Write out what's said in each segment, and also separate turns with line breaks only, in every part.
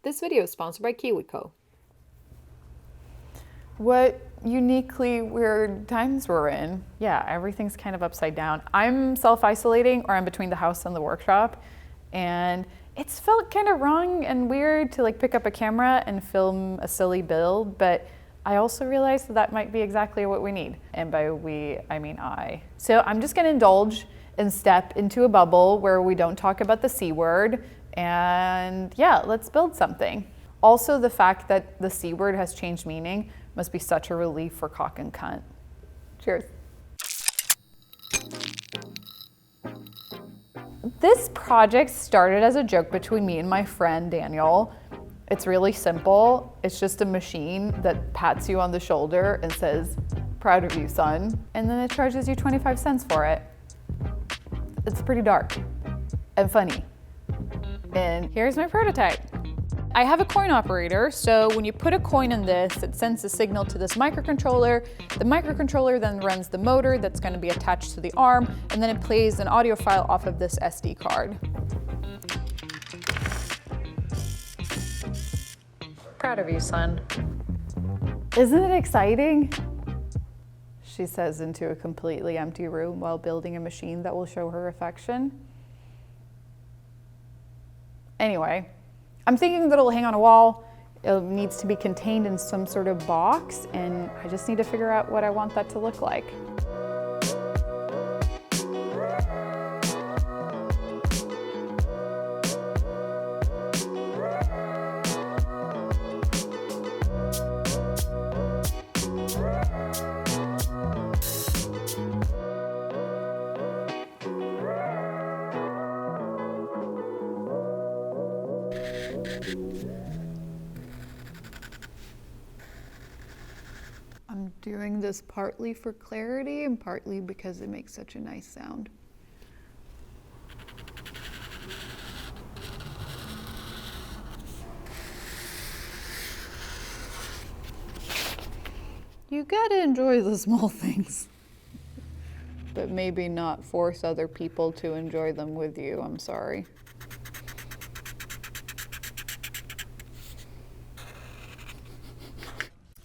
This video is sponsored by KiwiCo.
What uniquely weird times we're in. Yeah, everything's kind of upside down. I'm self-isolating, or I'm between the house and the workshop, and it's felt kind of wrong and weird to like pick up a camera and film a silly build, but I also realized that might be exactly what we need. And by we, I mean I. So I'm just gonna indulge and step into a bubble where we don't talk about the C word, and yeah, let's build something. Also, the fact that the C word has changed meaning must be such a relief for cock and cunt. Cheers. This project started as a joke between me and my friend Daniel. It's really simple. It's just a machine that pats you on the shoulder and says, "Proud of you, son." And then it charges you 25 cents for it. It's pretty dark and funny. And here's my prototype. I have a coin operator, so when you put a coin in this, it sends a signal to this microcontroller. The microcontroller then runs the motor that's going to be attached to the arm, and then it plays an audio file off of this SD card.
Proud of you, son.
Isn't it exciting? She says into a completely empty room while building a machine that will show her affection. Anyway, I'm thinking that it'll hang on a wall. It needs to be contained in some sort of box, and I just need to figure out what I want that to look like. I'm doing this partly for clarity and partly because it makes such a nice sound. You gotta enjoy the small things, but maybe not force other people to enjoy them with you. I'm sorry.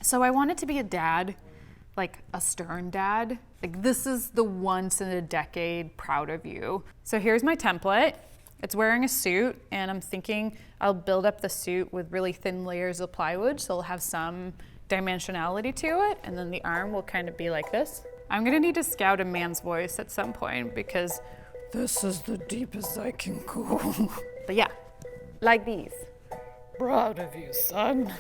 So I wanted to be a dad, like a stern dad. Like, this is the once in a decade proud of you. So here's my template. It's wearing a suit, and I'm thinking I'll build up the suit with really thin layers of plywood, so it'll have some dimensionality to it, and then the arm will kind of be like this. I'm gonna need to scout a man's voice at some point because this is the deepest I can go. But yeah, like these. Proud of you, son.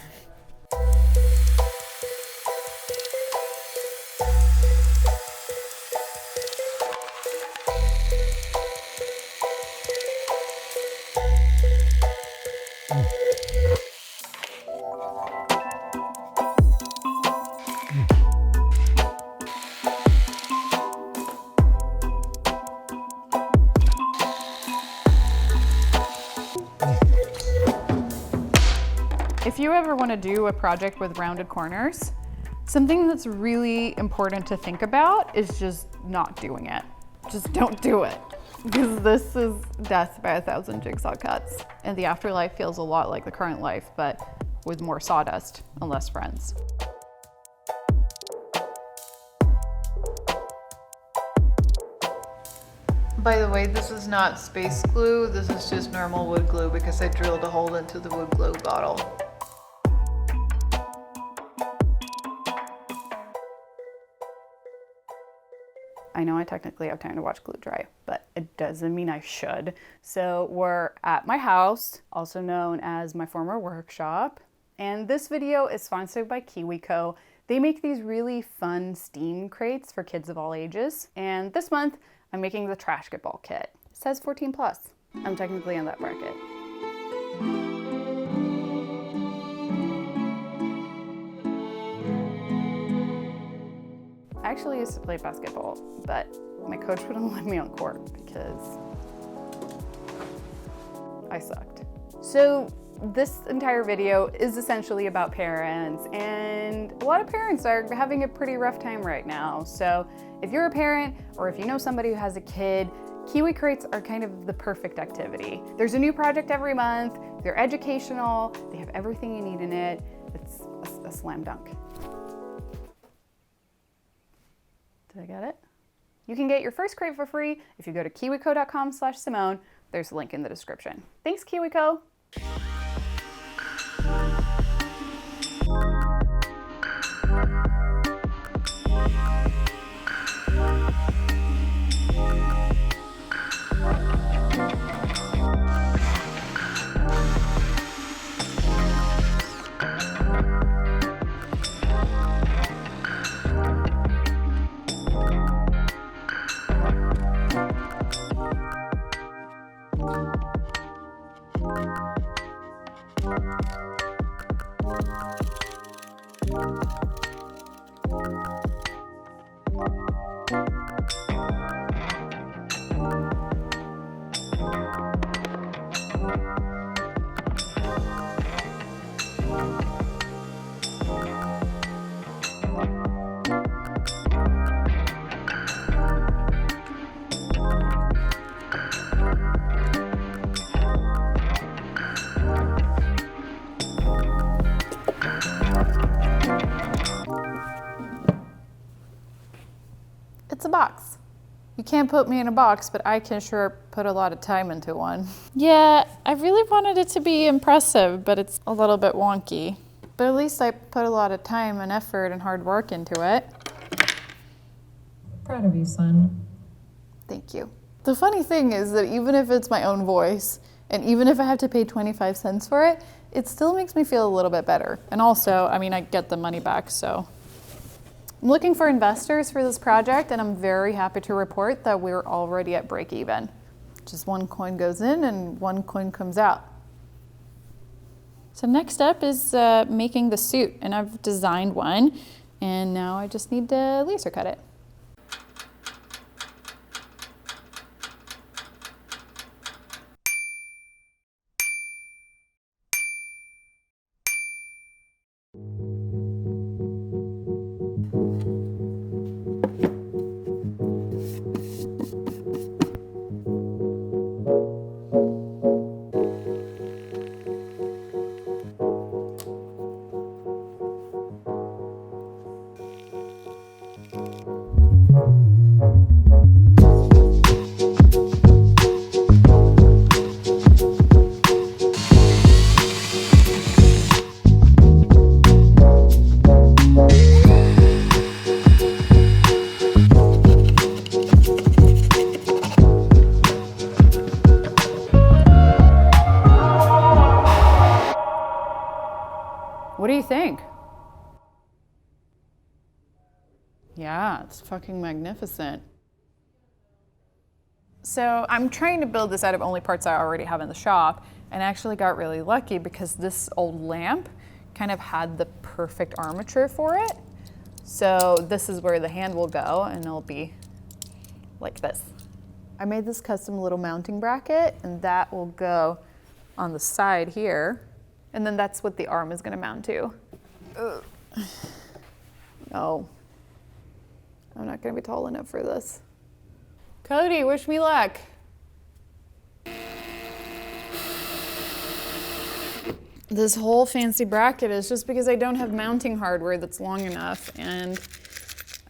If you ever want to do a project with rounded corners, something that's really important to think about is just not doing it. Just don't do it. Because this is death by 1,000 jigsaw cuts. And the afterlife feels a lot like the current life, but with more sawdust and less friends. By the way, this is not space glue. This is just normal wood glue because I drilled a hole into the wood glue bottle. I know I technically have time to watch glue dry, but it doesn't mean I should. So we're at my house, also known as my former workshop. And this video is sponsored by KiwiCo. They make these really fun steam crates for kids of all ages. And this month, I'm making the Trashketball kit. It says 14 plus. I'm technically in that bracket. I actually used to play basketball, but my coach wouldn't let me on court because I sucked. So this entire video is essentially about parents, and a lot of parents are having a pretty rough time right now. So if you're a parent or if you know somebody who has a kid, Kiwi crates are kind of the perfect activity. There's a new project every month, they're educational, they have everything you need in it. It's a slam dunk. Did I get it? You can get your first crate for free if you go to kiwico.com/Simone. There's a link in the description. Thanks, KiwiCo. It's a box. You can't put me in a box, but I can sure put a lot of time into one. Yeah, I really wanted it to be impressive, but it's a little bit wonky. But at least I put a lot of time and effort and hard work into it.
Proud of you, son.
Thank you. The funny thing is that even if it's my own voice, and even if I have to pay 25 cents for it, it still makes me feel a little bit better. And also, I mean, I get the money back, so. I'm looking for investors for this project, and I'm very happy to report that we're already at break even. Just one coin goes in and one coin comes out. So next up is making the suit, and I've designed one, and now I just need to laser cut it. What do you think? Yeah, it's fucking magnificent. So I'm trying to build this out of only parts I already have in the shop, and I actually got really lucky because this old lamp kind of had the perfect armature for it. So this is where the hand will go, and it'll be like this. I made this custom little mounting bracket, and that will go on the side here. And then that's what the arm is gonna mount to. Ugh. No, I'm not gonna be tall enough for this. Cody, wish me luck. This whole fancy bracket is just because I don't have mounting hardware that's long enough and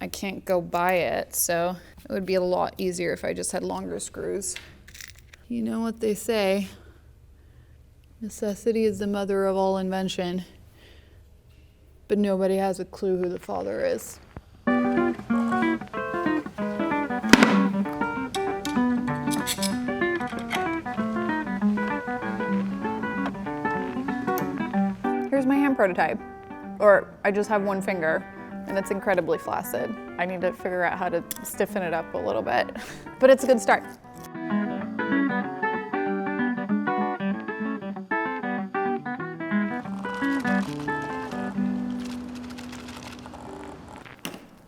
I can't go buy it. So it would be a lot easier if I just had longer screws. You know what they say. Necessity is the mother of all invention, but nobody has a clue who the father is. Here's my hand prototype. Or I just have one finger, and it's incredibly flaccid. I need to figure out how to stiffen it up a little bit, but it's a good start.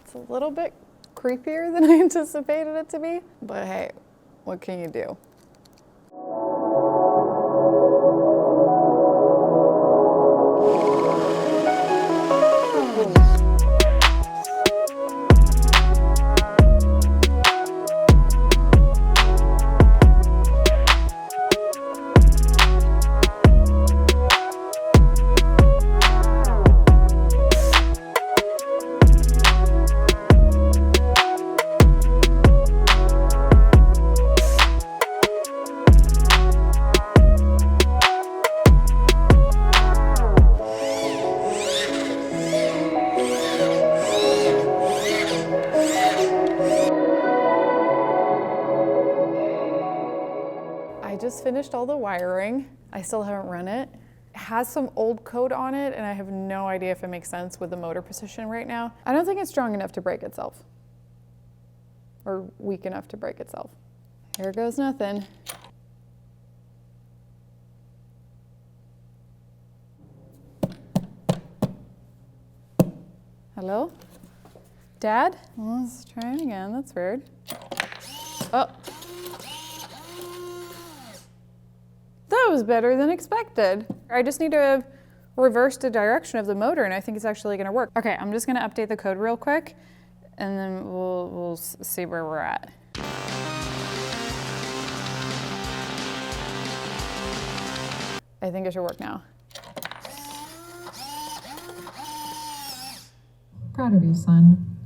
It's a little bit creepier than I anticipated it to be, but hey, what can you do? finished all the wiring. I still haven't run it. It has some old code on it, and I have no idea if it makes sense with the motor position right now. I don't think it's strong enough to break itself, or weak enough to break itself. Here goes nothing. Hello? Dad? Well, let's try it again. That's weird. Oh. That was better than expected. I just need to reverse the direction of the motor, and I think it's actually gonna work. Okay, I'm just gonna update the code real quick, and then we'll see where we're at. I think it should work now.
Proud of you, son.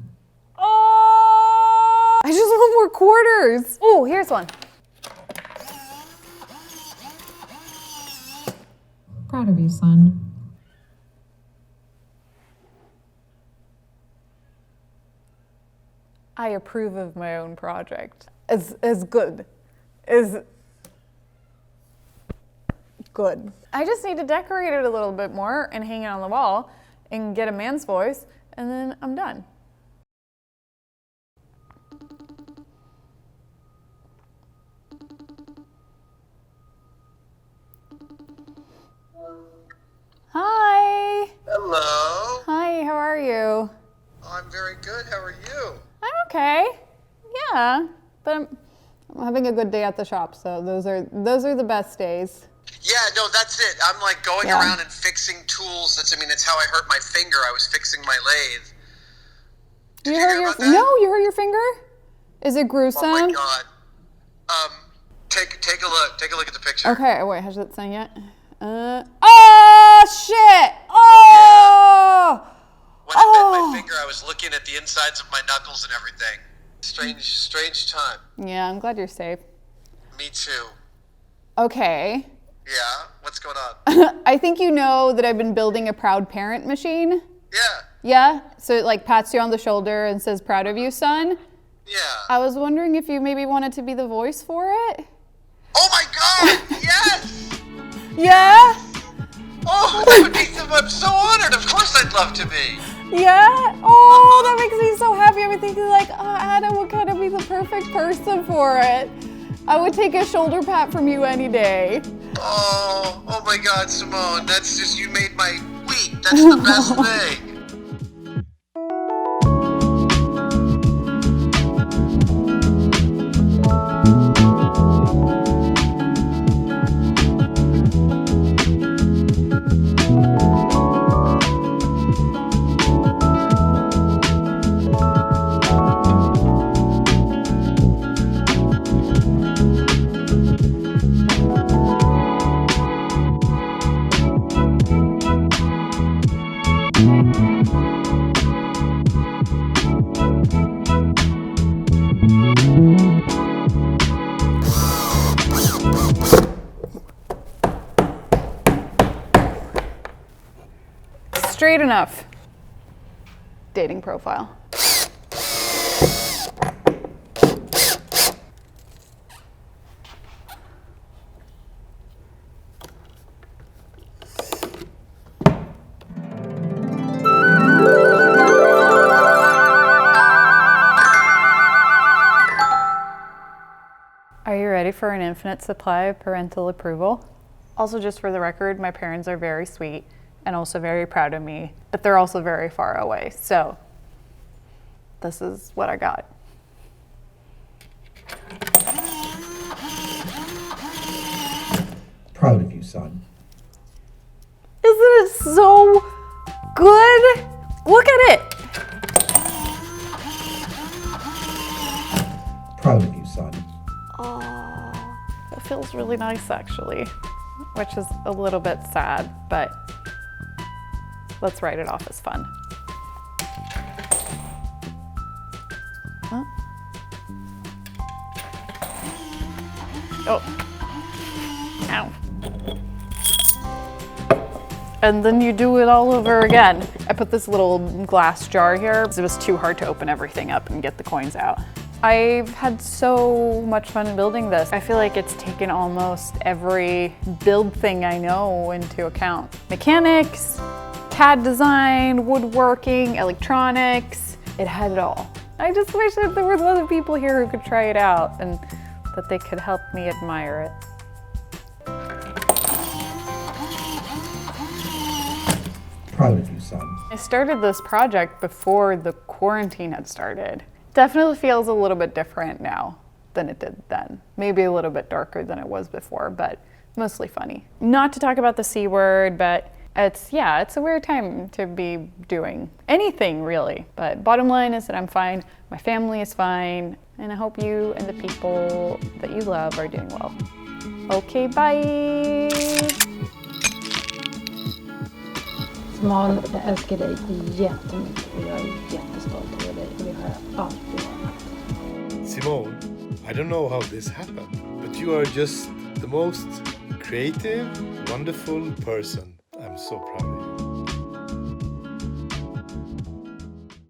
Oh! I just want more quarters. Oh, here's one.
Proud of you, son.
I approve of my own project. As good. As good. I just need to decorate it a little bit more and hang it on the wall and get a man's voice, and then I'm done. Hi.
Hello.
Hi, how are you?
I'm very good. How are you?
I'm okay. Yeah, but I'm having a good day at the shop, so those are the best days.
Yeah, no, that's it. I'm like going
Yeah.
around and fixing tools. It's how I hurt my finger. I was fixing my lathe. Did you hear about that?
No, you hurt your finger? Is it gruesome?
Oh my god. Take a look. Take a look at the picture.
Okay, wait, has it sang yet? Oh shit! Oh!
When I bent my finger, I was looking at the insides of my knuckles and everything. Strange time.
Yeah, I'm glad you're safe.
Me too.
Okay.
Yeah. What's going on?
I think you know that I've been building a proud parent machine.
Yeah.
Yeah? So it like pats you on the shoulder and says, "Proud of you, son."
Yeah.
I was wondering if you maybe wanted to be the voice for it.
Oh my god! Yes!
Yeah?
Oh, that would be I'm so honored. Of course I'd love to be.
Yeah? Oh, that makes me so happy. I'm thinking like, oh, Adam would kind of be the perfect person for it. I would take a shoulder pat from you any day.
Oh my God, Simone, that's just, you made my week. That's the best thing.
Straight enough. Dating profile. Are you ready for an infinite supply of parental approval? Also, just for the record, my parents are very sweet and also very proud of me, but they're also very far away. So this is what I got.
Proud of you, son.
Isn't it so good? Look at it.
Proud of you, son.
Oh, it feels really nice actually, which is a little bit sad, but let's write it off as fun. Huh? Oh. Ow. And then you do it all over again. I put this little glass jar here because it was too hard to open everything up and get the coins out. I've had so much fun building this. I feel like it's taken almost every build thing I know into account. Mechanics, CAD design, woodworking, electronics, it had it all. I just wish that there was other people here who could try it out and that they could help me admire it.
Proud of you, son.
I started this project before the quarantine had started. Definitely feels a little bit different now than it did then. Maybe a little bit darker than it was before, but mostly funny. Not to talk about the C word, but it's a weird time to be doing anything really. But bottom line is that I'm fine, my family is fine, and I hope you and the people that you love are doing well. Okay, bye!
Simon, jag älskar dig jättemycket och jag är jättestolt över dig och det har jag alltid varit.
Simone, I don't know how this happened, but you are just the most creative, wonderful person. I'm so proud of you.